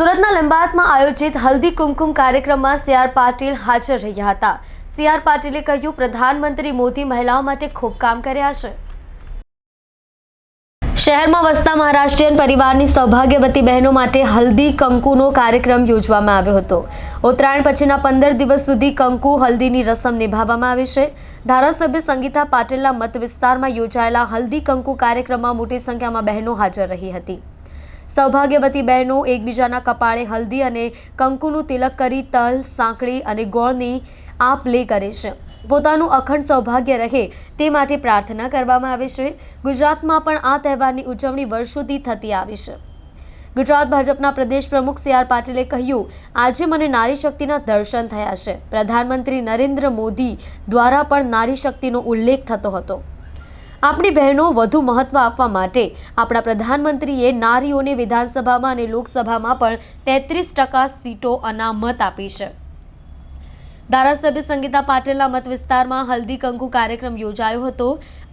સુરતના લંબાતમાં આયોજિત હલ્દી કુમકુમ કાર્યક્રમમાં સી.આર. પાટીલ હાજર રહ્યા હતા. સી.આર. પાટીલે કહ્યું, પ્રધાનમંત્રી મોદી મહિલાઓ માટે ખૂબ કામ કર્યા છે. શહેરમાં વસતા મહારાષ્ટ્રીયન પરિવારની સૌભાગ્યવતી બહેનો માટે હલ્દી કંકુનો કાર્યક્રમ યોજવામાં આવ્યો હતો. ઉત્તરાયણ પછીના 15 દિવસ સુધી કંકુ હલ્દીની રસમ નિભાવવામાં આવે છે. ધારાસભ્ય સંગીતા પાટીલના મત વિસ્તારમાં યોજાયેલા હલ્દી કંકુ કાર્યક્રમમાં મોટી સંખ્યામાં બહેનો હાજર રહી હતી. સૌભાગ્યવતી બહેનો એકબીજાના કપાળે હલ્દી અને કંકુનું તિલક કરી તલ, સાંકળી અને ગોળની આપ લે કરે છે. પોતાનું અખંડ સૌભાગ્ય રહે તે માટે પ્રાર્થના કરવામાં આવે છે. ગુજરાતમાં પણ આ તહેવારની ઉજવણી વર્ષોથી થતી આવી છે. ગુજરાત ભાજપના પ્રદેશ પ્રમુખ સી.આર. પાટીલે કહ્યું, આજે મને નારી શક્તિના દર્શન થયા છે. પ્રધાનમંત્રી નરેન્દ્ર મોદી દ્વારા પણ નારી શક્તિનો ઉલ્લેખ થતો હતો. આપણી બહેનો વધુ મહત્વ આપવા માટે આપણા પ્રધાનમંત્રીએ નારીઓને વિધાનસભામાં અને લોકસભામાં પણ 33% સીટો અનામત આપી છે. ધારાસભ્ય સંગીતા પાટીલના મત વિસ્તારમાં હલ્દી કંકુ કાર્યક્રમ યોજાયો હતો.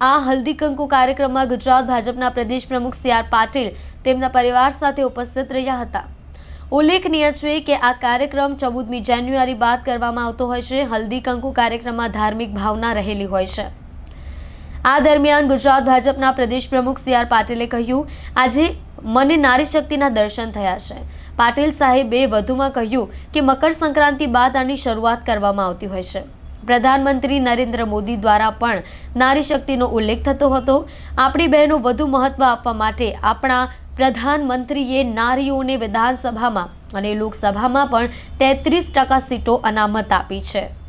આ હલ્દી કંકુ કાર્યક્રમમાં ગુજરાત ભાજપના પ્રદેશ પ્રમુખ સી.આર. પાટીલ તેમના પરિવાર સાથે ઉપસ્થિત રહ્યા હતા. ઉલ્લેખનીય છે કે આ કાર્યક્રમ 14મી જાન્યુઆરી બાદ કરવામાં આવતો હોય છે. હલ્દી કંકુ કાર્યક્રમમાં ધાર્મિક ભાવના રહેલી હોય છે. આ દરમિયાન ગુજરાત ભાજપના પ્રદેશ પ્રમુખ સી.આર. પાટીલે કહ્યું, આજે મને નારી શક્તિના દર્શન થયા છે. પાટીલ સાહેબે વધુમાં કહ્યું કે મકર સંક્રાંતિ બાદ આની શરૂઆત કરવામાં આવતી હોય છે. પ્રધાનમંત્રી નરેન્દ્ર મોદી દ્વારા પણ નારી શક્તિનો ઉલ્લેખ થતો હતો. આપણી બહેનો વધુ મહત્વ આપવા માટે આપણા પ્રધાનમંત્રીએ નારીઓને વિધાનસભામાં અને લોકસભામાં પણ 33% સીટો અનામત આપી છે.